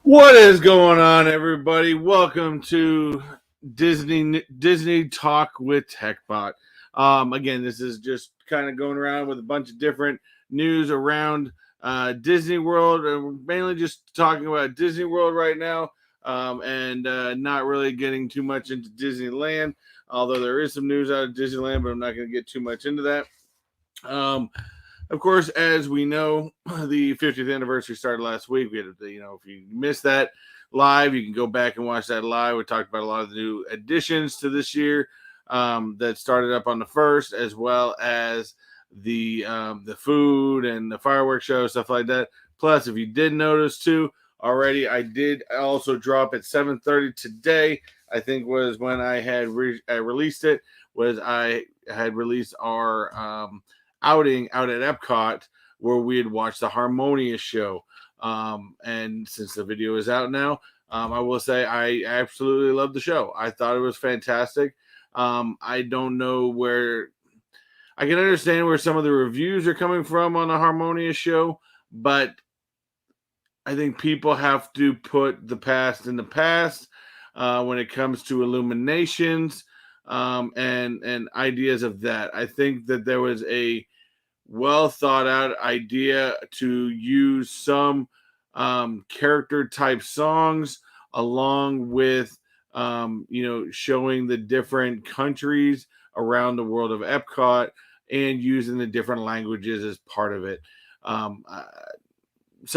What is going on, everybody? Welcome to Disney Talk with Techbot. Again, this is just kind of going around with a bunch of different news around Disney World, and we're mainly just talking about Disney World right now, and not really getting too much into Disneyland. Although there is some news out of Disneyland, but I'm not going to get too much into that. Of course, as we know, the 50th anniversary started last week. We had, if you missed that live, you can go back and watch that live. We talked about a lot of the new additions to this year that started up on the first, as well as the food and the fireworks show, stuff like that. Plus, if you did notice too already, I did also drop at 7:30 today. I think was when I had released it. Was I had released our outing out at Epcot where we had watched the Harmonious show. And since the video is out now, I will say I absolutely loved the show. I thought it was fantastic. I don't know where I can understand where some of the reviews are coming from on the Harmonious show, but I think people have to put the past in the past when it comes to Illuminations and ideas of that. I think that there was a well thought out idea to use some character type songs along with showing the different countries around the world of Epcot and using the different languages as part of it. Some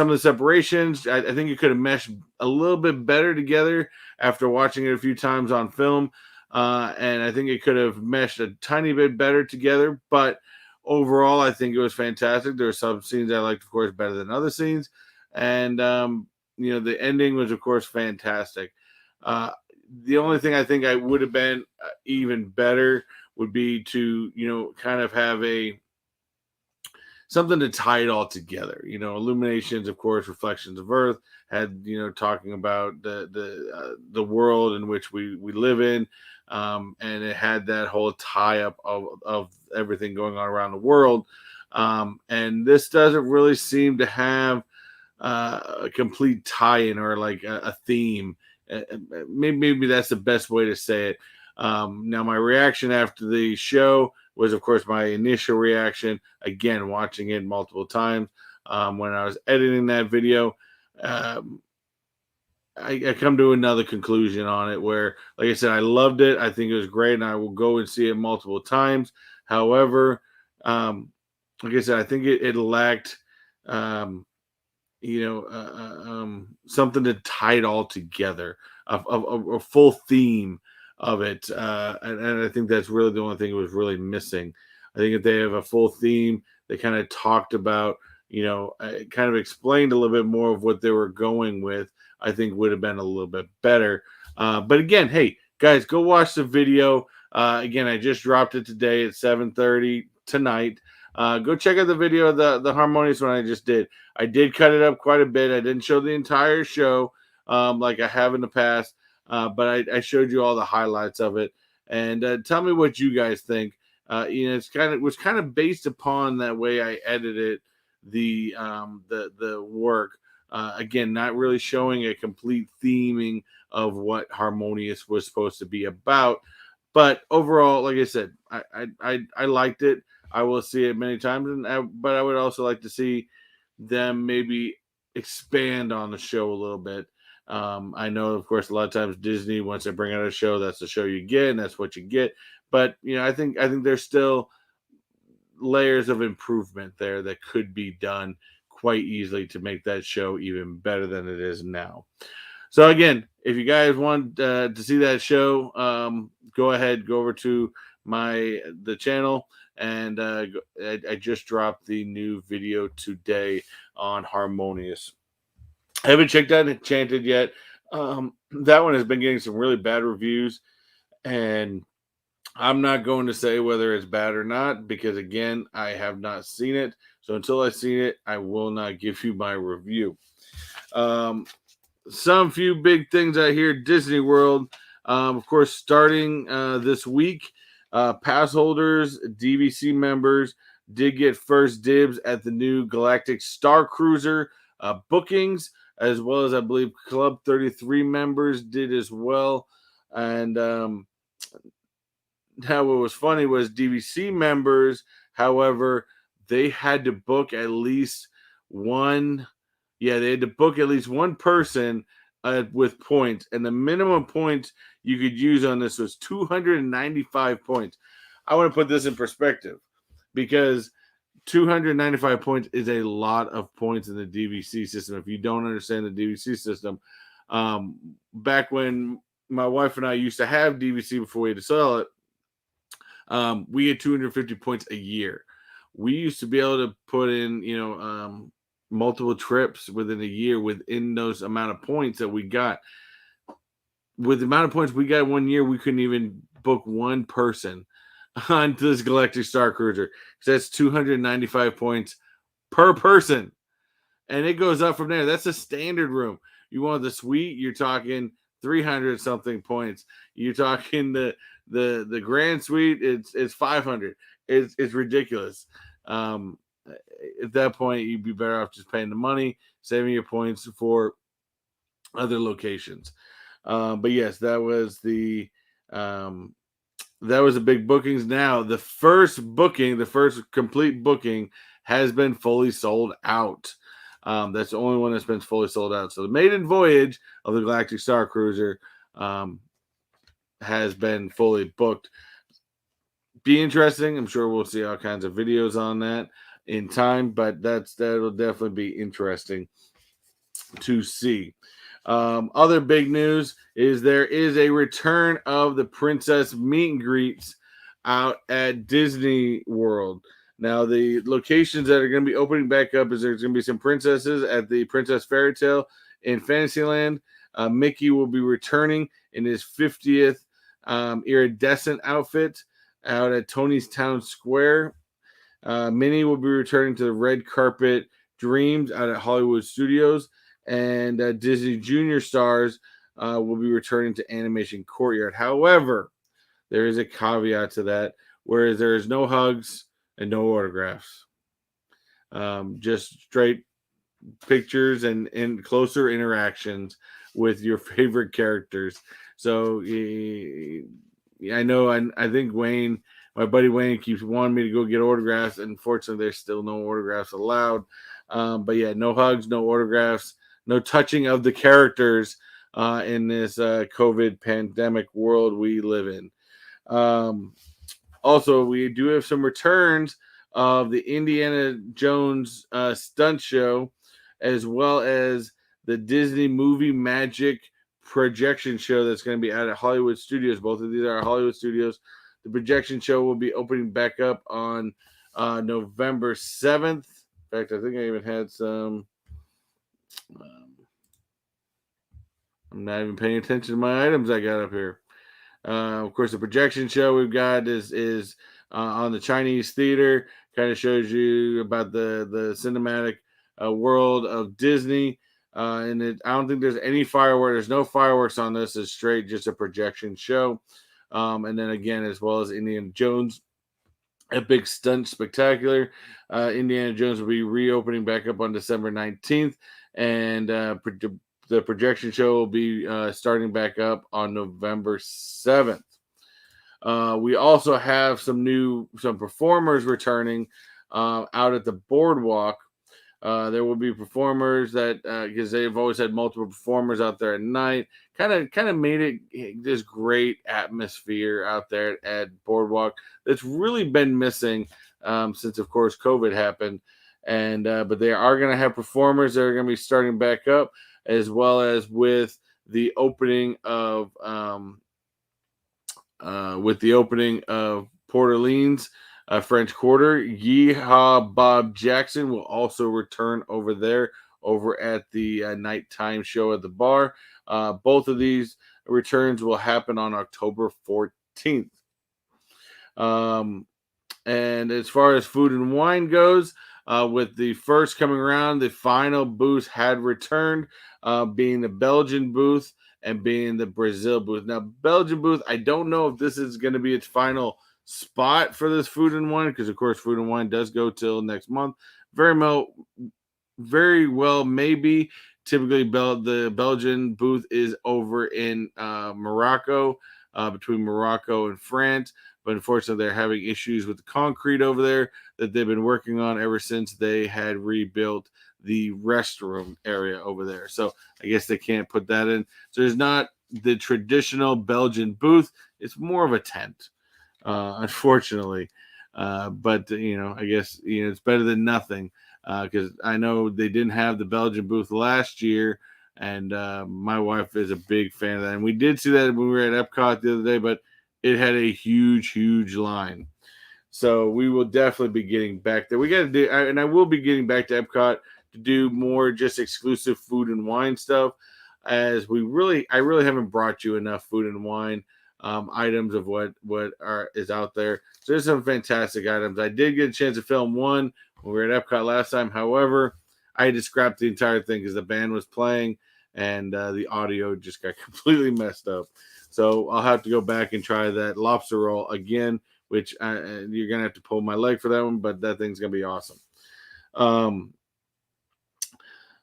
of the separations, I think it could have meshed a little bit better together after watching it a few times on film. And I think it could have meshed a tiny bit better together. But overall, I think it was fantastic. There were some scenes I liked, of course, better than other scenes. And, the ending was, of course, fantastic. The only thing I think I would have been even better would be to, kind of have something to tie it all together. Illuminations, of course, Reflections of Earth had, talking about the world in which we live in. And it had that whole tie up of everything going on around the world. And this doesn't really seem to have a complete tie-in or like a theme. Maybe that's the best way to say it. Now, my reaction after the show was, of course, my initial reaction, again, watching it multiple times when I was editing that video. I come to another conclusion on it where, like I said, I loved it. I think it was great, and I will go and see it multiple times. However, like I said, I think it lacked, something to tie it all together, a full theme of it. And I think that's really the only thing it was really missing. I think if they have a full theme, they kind of talked about, kind of explained a little bit more of what they were going with, I think would have been a little bit better. But again, hey, guys, go watch the video. Again, I just dropped it today at 7:30 tonight. Go check out the video of the Harmonious one I just did. I did cut it up quite a bit. I didn't show the entire show like I have in the past, but I showed you all the highlights of it. And tell me what you guys think. It was kind of based upon that way I edited the work. Again, not really showing a complete theming of what Harmonious was supposed to be about, but overall, like I said, I liked it. I will see it many times, but I would also like to see them maybe expand on the show a little bit. I know, of course, a lot of times Disney, once they bring out a show, that's the show you get, and that's what you get. But I think there's still layers of improvement there that could be done quite easily to make that show even better than it is now. So again, if you guys want to see that show, go ahead, go over to the channel, and I just dropped the new video today on Harmonious. I haven't checked out Enchanted yet. That one has been getting some really bad reviews, and I'm not going to say whether it's bad or not because, again, I have not seen it. So until I've seen it, I will not give you my review. Some few big things out here at Disney World. Of course, starting this week, pass holders, DVC members did get first dibs at the new Galactic Star Cruiser bookings. as well as I believe Club 33 members did as well. And now what was funny was DVC members, however, they had to book at least one. Yeah, they had to book at least one person with points, and the minimum points you could use on this was 295 points. I want to put this in perspective because 295 points is a lot of points in the DVC system. If you don't understand the DVC system, back when my wife and I used to have DVC before we had to sell it, we had 250 points a year. We used to be able to put in, multiple trips within a year within those amount of points that we got. With the amount of points we got 1 year, we couldn't even book one person onto this Galactic Star Cruiser. So that's 295 points per person. And it goes up from there. That's a standard room. You want the suite, you're talking 300 something points. You're talking the grand suite, it's 500. It's ridiculous. At that point, you'd be better off just paying the money, saving your points for other locations. But yes, that was the big bookings. Now, the first complete booking has been fully sold out. That's the only one that's been fully sold out. So the maiden voyage of the Galactic Star Cruiser has been fully booked. Be interesting. I'm sure we'll see all kinds of videos on that in time, but that'll definitely be interesting to see. Other big news is there is a return of the princess meet and greets out at Disney World. Now, the locations that are going to be opening back up is there's going to be some princesses at the Princess Fairy Tale in Fantasyland. Mickey will be returning in his 50th iridescent outfit out at Tony's Town Square. Minnie will be returning to the red carpet Dreams out at Hollywood Studios, and Disney Junior stars will be returning to Animation Courtyard. However, there is a caveat to that, whereas there is no hugs and no autographs. Just straight pictures and closer interactions with your favorite characters. So I know, I think Wayne, my buddy Wayne, keeps wanting me to go get autographs. Unfortunately, there's still no autographs allowed. But yeah, no hugs, no autographs, no touching of the characters in this COVID pandemic world we live in. Also, we do have some returns of the Indiana Jones stunt show, as well as the Disney Movie Magic projection show that's going to be out at Hollywood Studios. Both of these are Hollywood Studios. The projection show will be opening back up on November 7th. In fact, I think I even had some. I'm not even paying attention to my items I got up here. Of course, the projection show we've got is on the Chinese theater. Kind of shows you about the cinematic world of Disney. And I don't think there's any fireworks. There's no fireworks on this. It's straight just a projection show. And then again, as well as Indiana Jones, Epic Stunt Spectacular. Indiana Jones will be reopening back up on December 19th. And the projection show will be starting back up on November 7th. We also have some performers returning out at the boardwalk. There will be performers that because they've always had multiple performers out there at night. Kind of made it this great atmosphere out there at Boardwalk that's really been missing since, of course, COVID happened. And but they are going to have performers that are going to be starting back up, as well as with the opening of Port Orleans French Quarter. Yeehaw Bob Jackson will also return over there over at the nighttime show at the bar. Both of these returns will happen on October 14th. And as far as food and wine goes, with the first coming around, the final booth had returned, being the Belgian booth and being the Brazil booth. Now, Belgian booth, I don't know if this is going to be its final spot for this food and wine, because of course food and wine does go till next month. Very well maybe typically the Belgian booth is over in Morocco, between Morocco and France. But unfortunately, they're having issues with the concrete over there that they've been working on ever since they had rebuilt the restroom area over there. So I guess they can't put that in. So there's not the traditional Belgian booth. It's more of a tent, unfortunately. But I guess it's better than nothing, because I know they didn't have the Belgian booth last year, and my wife is a big fan of that. And we did see that when we were at Epcot the other day, but it had a huge, huge line. So we will definitely be getting back there. We got to do, and I will be getting back to Epcot to do more just exclusive food and wine stuff, as I really haven't brought you enough food and wine items of what is out there. So there's some fantastic items. I did get a chance to film one when we were at Epcot last time. However, I had to scrap the entire thing because the band was playing and the audio just got completely messed up. So I'll have to go back and try that lobster roll again, which you're going to have to pull my leg for that one, but that thing's going to be awesome.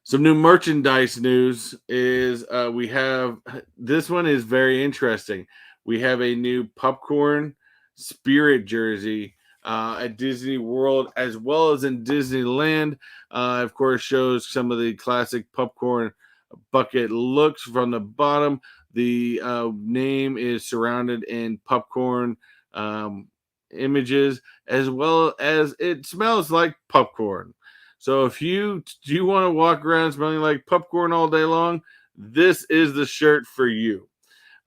Some new merchandise news is we have, this one is very interesting. We have a new popcorn spirit jersey at Disney World as well as in Disneyland. Of course, shows some of the classic popcorn bucket looks from the bottom. The name is surrounded in popcorn images, as well as it smells like popcorn. So if you want to walk around smelling like popcorn all day long, this is the shirt for you.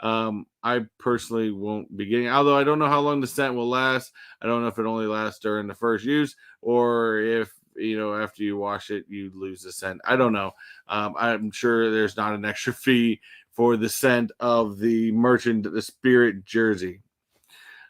I personally won't be getting, although I don't know how long the scent will last. I don't know if it only lasts during the first use or if, after you wash it, you lose the scent. I don't know. I'm sure there's not an extra fee for the scent of the the spirit jersey.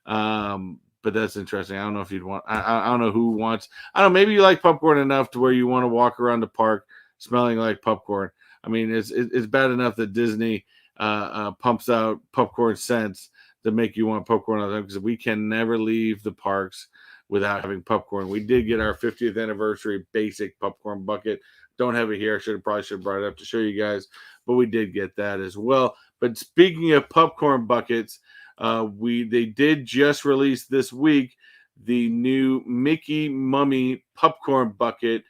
But that's interesting. I don't know if you'd want, I don't know who wants, I don't know, maybe you like popcorn enough to where you want to walk around the park smelling like popcorn. I mean, it's bad enough that Disney pumps out popcorn scents to make you want popcorn all the time, because we can never leave the parks without having popcorn. We did get our 50th anniversary basic popcorn bucket. Don't have it here. I probably should have brought it up to show you guys, but we did get that as well. But speaking of popcorn buckets, they did just release this week the new Mickey Mummy popcorn bucket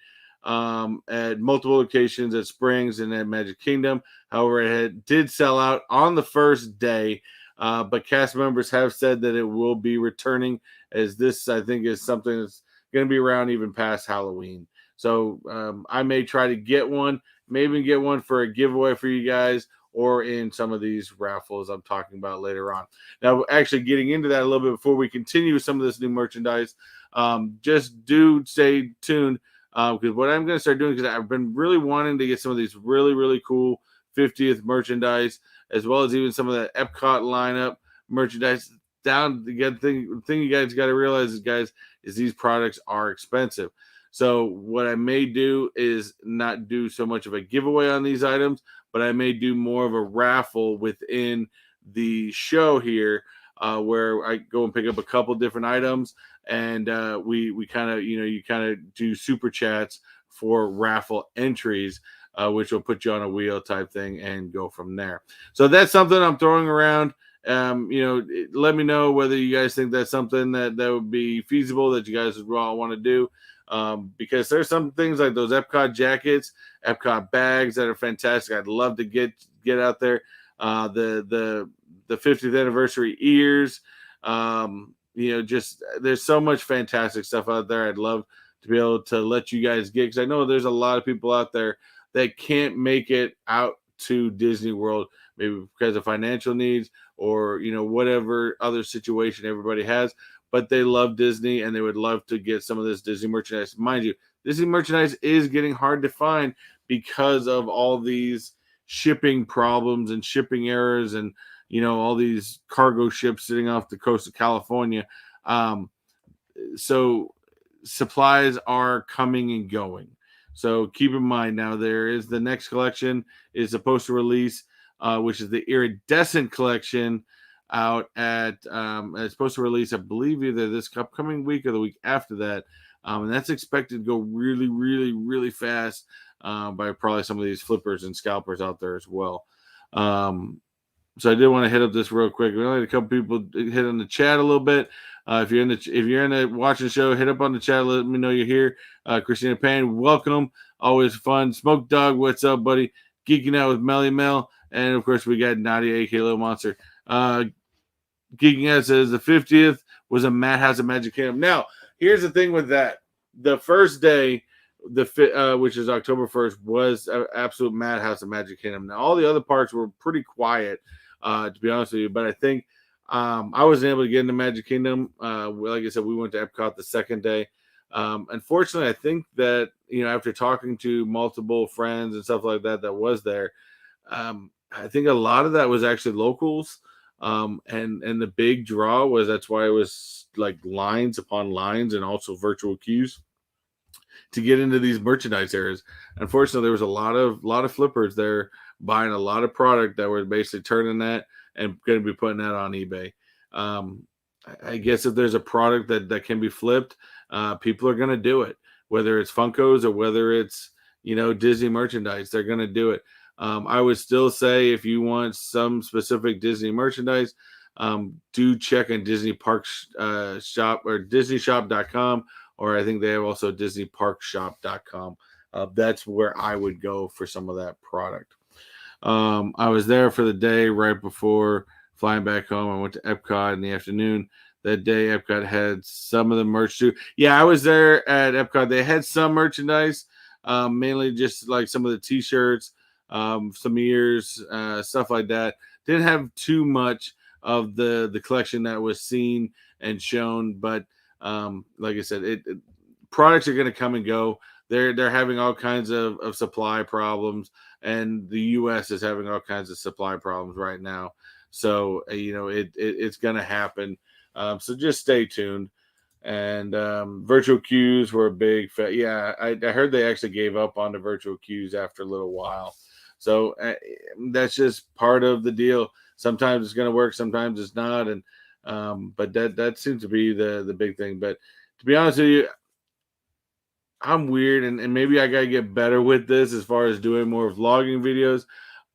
at multiple locations at Springs and at Magic Kingdom. However, it did sell out on the first day, but cast members have said that it will be returning, as this, I think, is something that's going to be around even past Halloween. So I may try to get one, maybe get one for a giveaway for you guys, or in some of these raffles I'm talking about later on. Now, actually getting into that a little bit before we continue with some of this new merchandise, just do stay tuned, because what I'm going to start doing, because I've been really wanting to get some of these really, really cool 50th merchandise, as well as even some of that Epcot lineup merchandise. The thing you guys got to realize is these products are expensive. So what I may do is not do so much of a giveaway on these items, but I may do more of a raffle within the show here, where I go and pick up a couple different items, and we kind of, you kind of do super chats for raffle entries, which will put you on a wheel type thing and go from there. So that's something I'm throwing around. Let me know whether you guys think that's something that would be feasible, that you guys would want to do. Because there's some things like those Epcot jackets, Epcot bags that are fantastic. I'd love to get out there. The 50th anniversary ears. Just there's so much fantastic stuff out there. I'd love to be able to let you guys get, because I know there's a lot of people out there that can't make it out to Disney World, maybe because of financial needs or whatever other situation everybody has. But they love Disney and they would love to get some of this Disney merchandise. Mind you, Disney merchandise is getting hard to find because of all these shipping problems and shipping errors, and all these cargo ships sitting off the coast of California. So supplies are coming and going. So keep in mind, now there is the next collection is supposed to release, which is the Iridescent collection, out at it's supposed to release, I believe, either this upcoming week or the week after that. And that's expected to go really, really, really fast by probably some of these flippers and scalpers out there as well. So I did want to hit up this real quick. We only had a couple people hit on the chat a little bit. If you're in the watching the show, hit up on the chat. Let me know you're here. Christina Payne, welcome. Always fun. Smoke Dog, what's up, buddy? Geeking out with Melly Mel, and of course we got Nadia, aka Little Monster. Geeking out says the 50th was a Madhouse of Magic Kingdom. Now, here's the thing with that: the first day, which is October 1st, was an absolute Madhouse of Magic Kingdom. Now, all the other parks were pretty quiet. To be honest with you, but I think I wasn't able to get into Magic Kingdom. Like I said, we went to Epcot the second day. Unfortunately, I think that after talking to multiple friends and stuff like that was there, I think a lot of that was actually locals. And the big draw was that's why it was like lines upon lines and also virtual queues to get into these merchandise areas. Unfortunately, there was a lot of flippers there buying a lot of product that were basically turning that and going to be putting that on eBay. I guess if there's a product that can be flipped, people are going to do it, whether it's Funkos or whether it's Disney merchandise. They're going to do it. I would still say if you want some specific Disney merchandise, do check on Disney Parks shop or DisneyShop.com, or I think they have also DisneyParkShop.com. That's where I would go for some of that product. I was there for the day right before flying back home. I went to Epcot in the afternoon. That day, Epcot had some of the merch too. Yeah, I was there at Epcot. They had some merchandise, mainly just like some of the T-shirts, some ears, stuff like that. Didn't have too much of the collection that was seen and shown, but like I said, products are going to come and go. They're having all kinds of supply problems, and the U.S. is having all kinds of supply problems right now. So it's going to happen. So just stay tuned. And virtual queues were a big yeah. I heard they actually gave up on the virtual queues after a little while. So that's just part of the deal. Sometimes it's going to work, sometimes it's not, and but that seems to be the big thing. But to be honest with you, I'm weird, and maybe I gotta get better with this as far as doing more vlogging videos.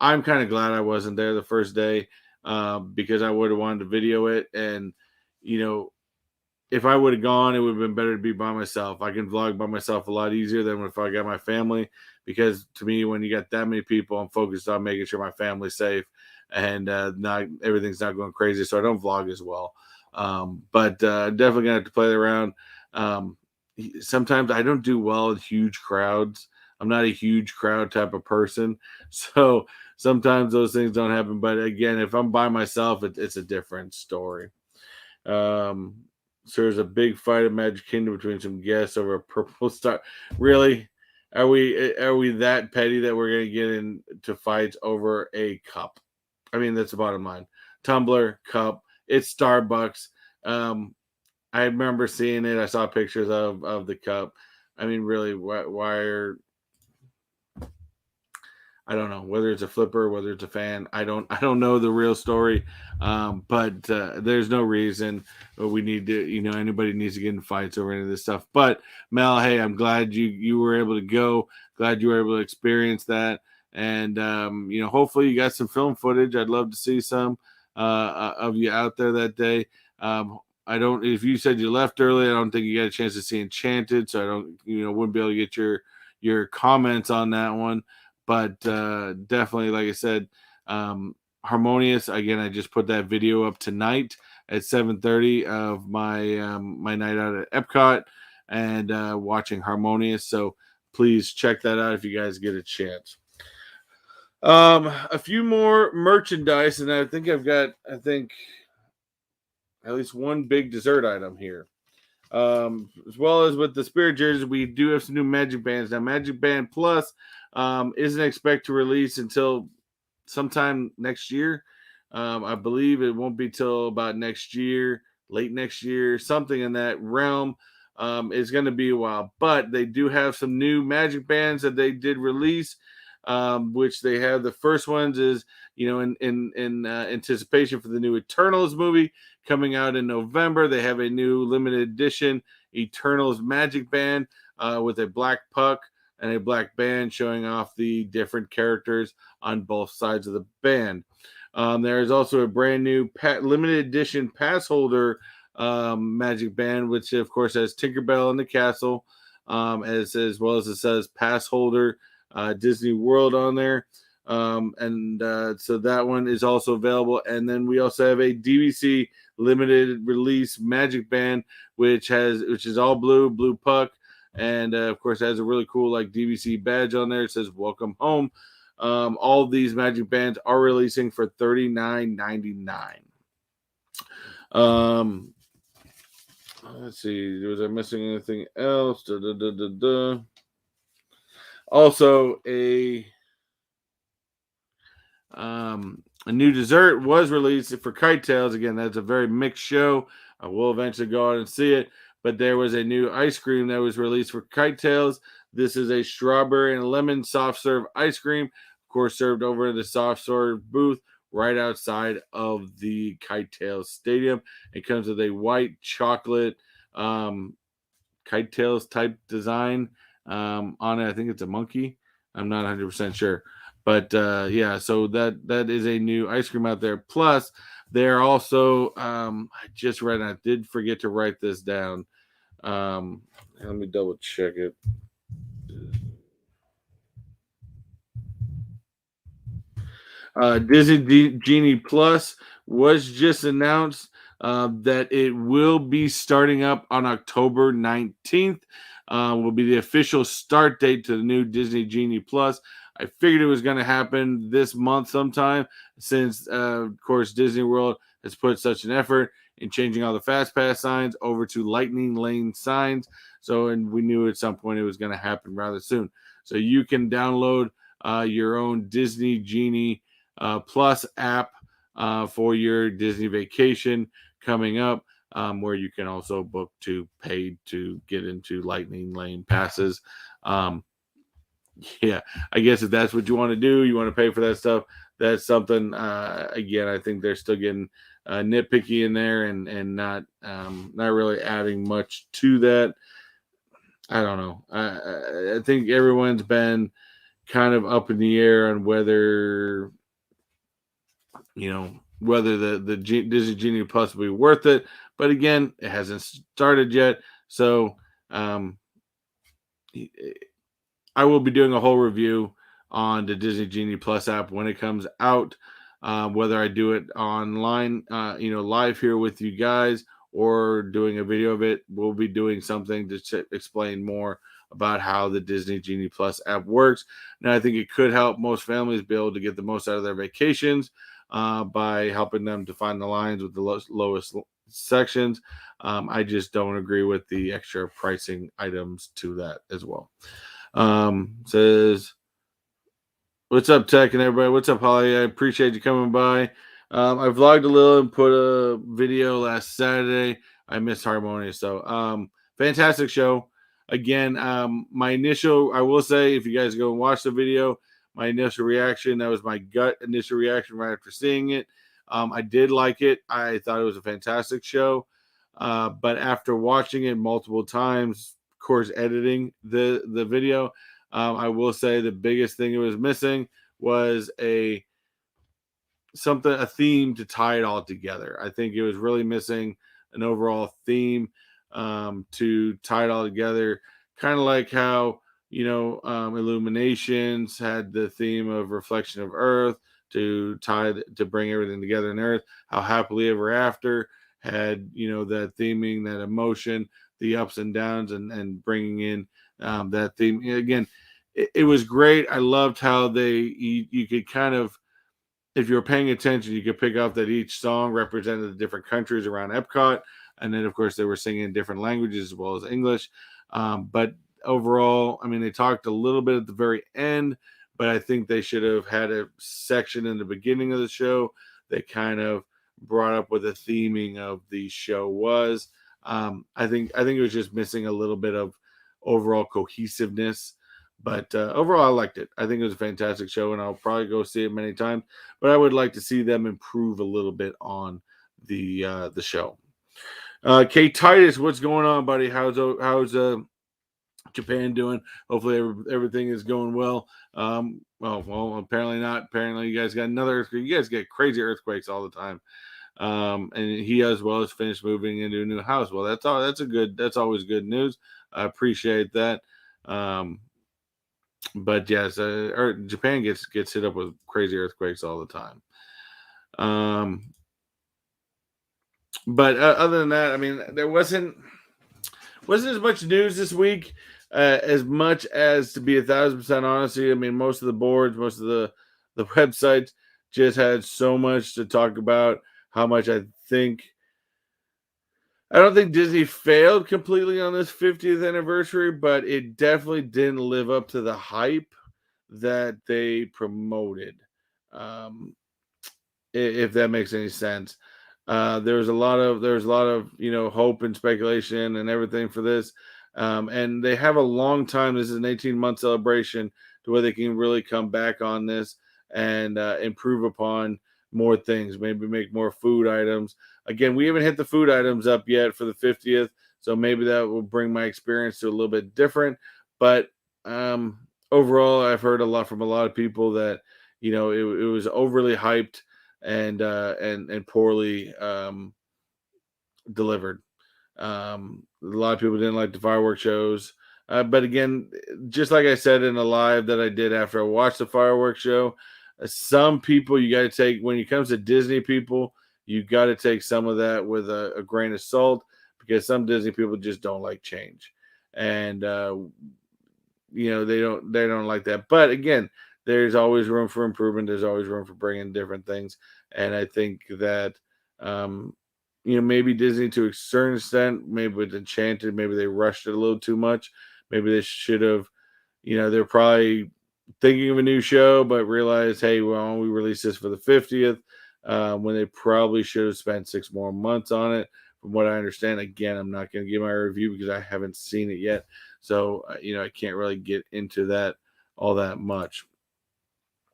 I'm kind of glad I wasn't there the first day because I would have wanted to video it, and if I would have gone, it would have been better to be by myself. I can vlog by myself a lot easier than if I got my family, because to me, when you got that many people, I'm focused on making sure my family's safe and not everything's not going crazy, so I don't vlog as well. But definitely gonna have to play around. Sometimes I don't do well in huge crowds. I'm not a huge crowd type of person. So sometimes those things don't happen. But again, if I'm by myself, it's a different story. So there's a big fight at Magic Kingdom between some guests over a purple star. Really? Are we that petty that we're going to get into fights over a cup? I mean, that's the bottom line. Tumbler, cup, it's Starbucks. I remember seeing it. I saw pictures of the cup. I mean, really, why are I don't know whether it's a flipper, whether it's a fan. I don't know the real story, but there's no reason we need to. Anybody needs to get in fights over any of this stuff. But Mel, hey, I'm glad you were able to go. Glad you were able to experience that, and hopefully you got some film footage. I'd love to see some of you out there that day. I don't. If you said you left early, I don't think you got a chance to see Enchanted, so I don't. Wouldn't be able to get your comments on that one. But definitely, like I said, Harmonious. Again, I just put that video up tonight at 7:30 of my my night out at Epcot and watching Harmonious. So please check that out if you guys get a chance. A few more merchandise, and I think I've got at least one big dessert item here. As well as with the Spirit jerseys, we do have some new Magic Bands. Now, Magic Band Plus isn't expected to release until sometime next year. I believe it won't be till about next year, late next year, something in that realm. It's going to be a while, but they do have some new Magic Bands that they did release, which they have. The first ones is, in anticipation for the new Eternals movie coming out in November. They have a new limited edition. Eternals Magic Band with a black puck and a black band showing off the different characters on both sides of the band. There is also a brand new limited edition pass holder Magic Band, which of course has Tinkerbell in the castle, as well as it says pass holder Disney World on there. So that one is also available. And then we also have a DVC limited release Magic Band, which is all blue puck, and of course has a really cool like DVC badge on there. It says "Welcome Home." All of these Magic Bands are releasing for $39.99. Let's see. Was I missing anything else? Also, a new dessert was released for Kite Tales. Again, that's a very mixed show. I will eventually go out and see it. But there was a new ice cream that was released for Kite Tales. This is a strawberry and lemon soft serve ice cream, of course, served over in the soft serve booth right outside of the Kite Tales Stadium. It comes with a white chocolate Kite Tales type design on it. I think it's a monkey. I'm not 100% sure. But yeah, so that is a new ice cream out there. Plus, they're also, I just read, and I did forget to write this down. Let me double check it. Disney Genie Plus was just announced that it will be starting up on October 19th. Will be the official start date to the new Disney Genie Plus. I figured it was going to happen this month sometime, since, of course, Disney World has put such an effort in changing all the Fast Pass signs over to Lightning Lane signs. So, and we knew at some point it was going to happen rather soon. So you can download your own Disney Genie Plus app for your Disney vacation coming up, where you can also book to pay to get into Lightning Lane passes. Yeah, I guess if that's what you want to do, you want to pay for that stuff. That's something. Again, I think they're still getting nitpicky in there and not really adding much to that. I don't know. I think everyone's been kind of up in the air on whether the Disney Genie Plus will be worth it. But again, it hasn't started yet, so I will be doing a whole review on the Disney Genie Plus app when it comes out. Whether I do it online, live here with you guys, or doing a video of it, we'll be doing something to explain more about how the Disney Genie Plus app works. Now, I think it could help most families be able to get the most out of their vacations by helping them to find the lines with the lowest sections. I just don't agree with the extra pricing items to that as well. Says, what's up, Tech and everybody? What's up, Holly? I appreciate you coming by. I vlogged a little and put a video last Saturday. I missed Harmonious, so fantastic show. Again, my initial, I will say, if you guys go and watch the video, my initial reaction, that was my gut initial reaction right after seeing it. I did like it. I thought it was a fantastic show. But after watching it multiple times, of course, editing the video, I will say the biggest thing it was missing was a theme to tie it all together. I think it was really missing an overall theme to tie it all together, kind of like how Illuminations had the theme of reflection of Earth to bring everything together in Earth. How Happily Ever After had that theming, that emotion, the ups and downs, and bringing in that theme again. It was great. I loved how you could kind of, if you were paying attention, you could pick up that each song represented the different countries around Epcot. And then, of course, they were singing in different languages as well as English. But overall, I mean, they talked a little bit at the very end, but I think they should have had a section in the beginning of the show that kind of brought up what the theming of the show was. I think it was just missing a little bit of overall cohesiveness. But overall, I liked it. I think it was a fantastic show, and I'll probably go see it many times. But I would like to see them improve a little bit on the show. K Titus, what's going on, buddy? How's Japan doing? Hopefully everything is going well. Well, apparently not. Apparently you guys got another earthquake. You guys get crazy earthquakes all the time. And he as well as finished moving into a new house. Well, that's all. That's always good news. I appreciate that. Um, but yes, Japan gets hit up with crazy earthquakes all the time. But other than that, I mean, there wasn't as much news this week, as much as, to be 1,000% honest. I mean, most of the boards, most of the websites just had so much to talk about. How much I don't think Disney failed completely on this 50th anniversary, but it definitely didn't live up to the hype that they promoted. Um, if that makes any sense. There was a lot of hope and speculation and everything for this, and they have a long time. This is an 18-month celebration to where they can really come back on this and improve upon more things. Maybe make more food items. Again, we haven't hit the food items up yet for the 50th, so maybe that will bring my experience to a little bit different. But overall, I've heard a lot from a lot of people that it was overly hyped and poorly delivered. A lot of people didn't like the fireworks shows, but again, just like I said in a live that I did after I watched the fireworks show, some people you got to take when it comes to Disney people, you got to take some of that with a grain of salt because some Disney people just don't like change, and they don't like that. But again, there's always room for improvement. There's always room for bringing different things, and I think that um, maybe Disney to a certain extent, maybe with Enchanted, maybe they rushed it a little too much. Maybe they should have. They're probably thinking of a new show, but realized, hey, well, we released this for the 50th, when they probably should have spent 6 more months on it. From what I understand, again, I'm not going to give my review because I haven't seen it yet. So, I can't really get into that all that much.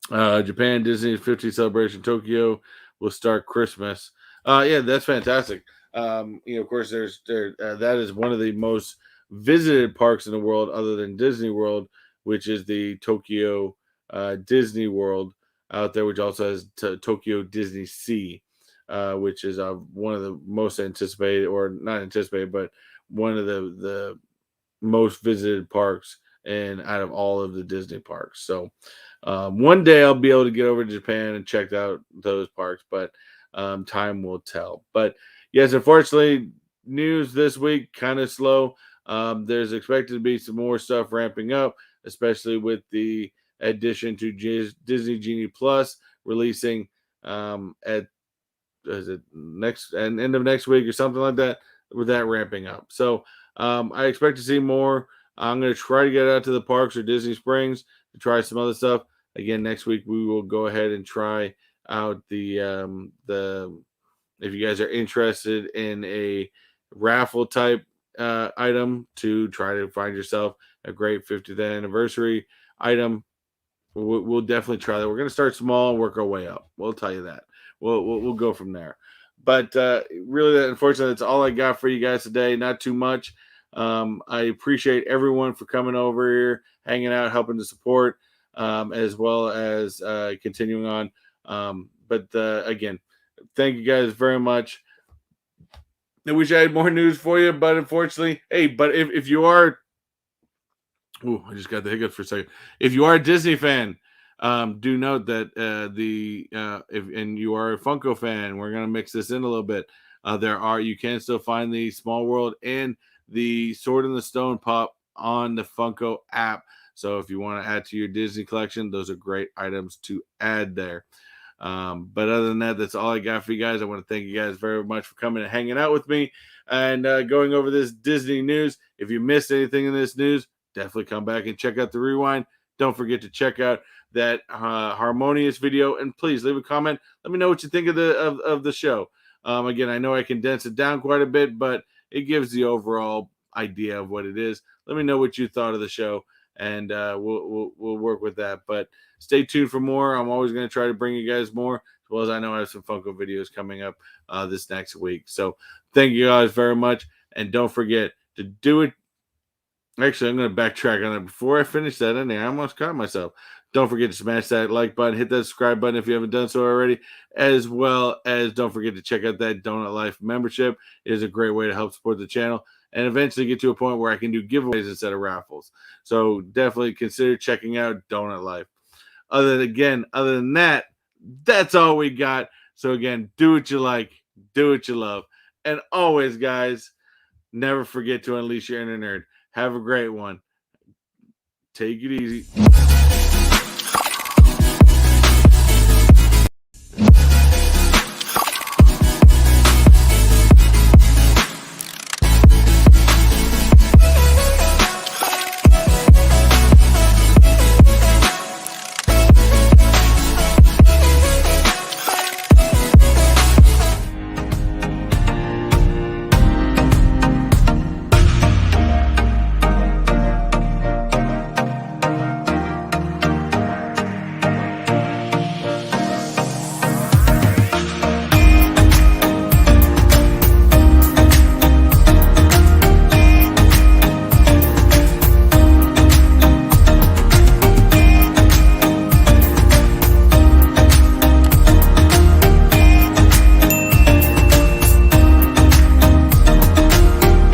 Japan Disney's 50th celebration Tokyo will start Christmas. Yeah, that's fantastic. Of course, that is one of the most visited parks in the world, other than Disney World, which is the Tokyo Disney World out there, which also has Tokyo Disney Sea, which is one of the most anticipated, or not anticipated, but one of the most visited parks and out of all of the Disney parks. So one day I'll be able to get over to Japan and check out those parks, but time will tell. But yes, unfortunately, news this week kind of slow. There's expected to be some more stuff ramping up, especially with the addition to Disney Genie Plus releasing at is it next and end of next week or something like that, with that ramping up. So I expect to see more. I'm going to try to get out to the parks or Disney Springs to try some other stuff. Again, next week we will go ahead and try out the if you guys are interested in a raffle type item to try to find yourself a great 50th anniversary item. We'll definitely try that. We're going to start small and work our way up. We'll tell you that. We'll go from there. But really, unfortunately, that's all I got for you guys today. Not too much. I appreciate everyone for coming over here, hanging out, helping to support, as well as continuing on. But again, thank you guys very much. I wish I had more news for you, but unfortunately, hey, but if you are, ooh, I just got the hiccups for a second. If you are a Disney fan, do note that if and you are a Funko fan, we're gonna mix this in a little bit. You can still find the Small World and the Sword in the Stone pop on the Funko app. So if you want to add to your Disney collection, those are great items to add there. But other than that, that's all I got for you guys. I want to thank you guys very much for coming and hanging out with me and going over this Disney news. If you missed anything in this news, definitely come back and check out the rewind. Don't forget to check out that harmonious video, and please leave a comment. Let me know what you think of the show. Again, I know I condensed it down quite a bit, but it gives the overall idea of what it is. Let me know what you thought of the show, and we'll work with that. But stay tuned for more. I'm always going to try to bring you guys more. well as I know I have some Funko videos coming up this next week. So thank you guys very much. And don't forget to do it. Actually, I'm going to backtrack on it. Before I finish that ending, I almost caught myself. Don't forget to smash that like button, hit that subscribe button if you haven't done so already, as well as don't forget to check out that Donut Life membership. It is a great way to help support the channel and eventually get to a point where I can do giveaways instead of raffles. So definitely consider checking out Donut Life. Other than that, that's all we got. So again, do what you like, do what you love. And always, guys, never forget to unleash your inner nerd. Have a great one. Take it easy.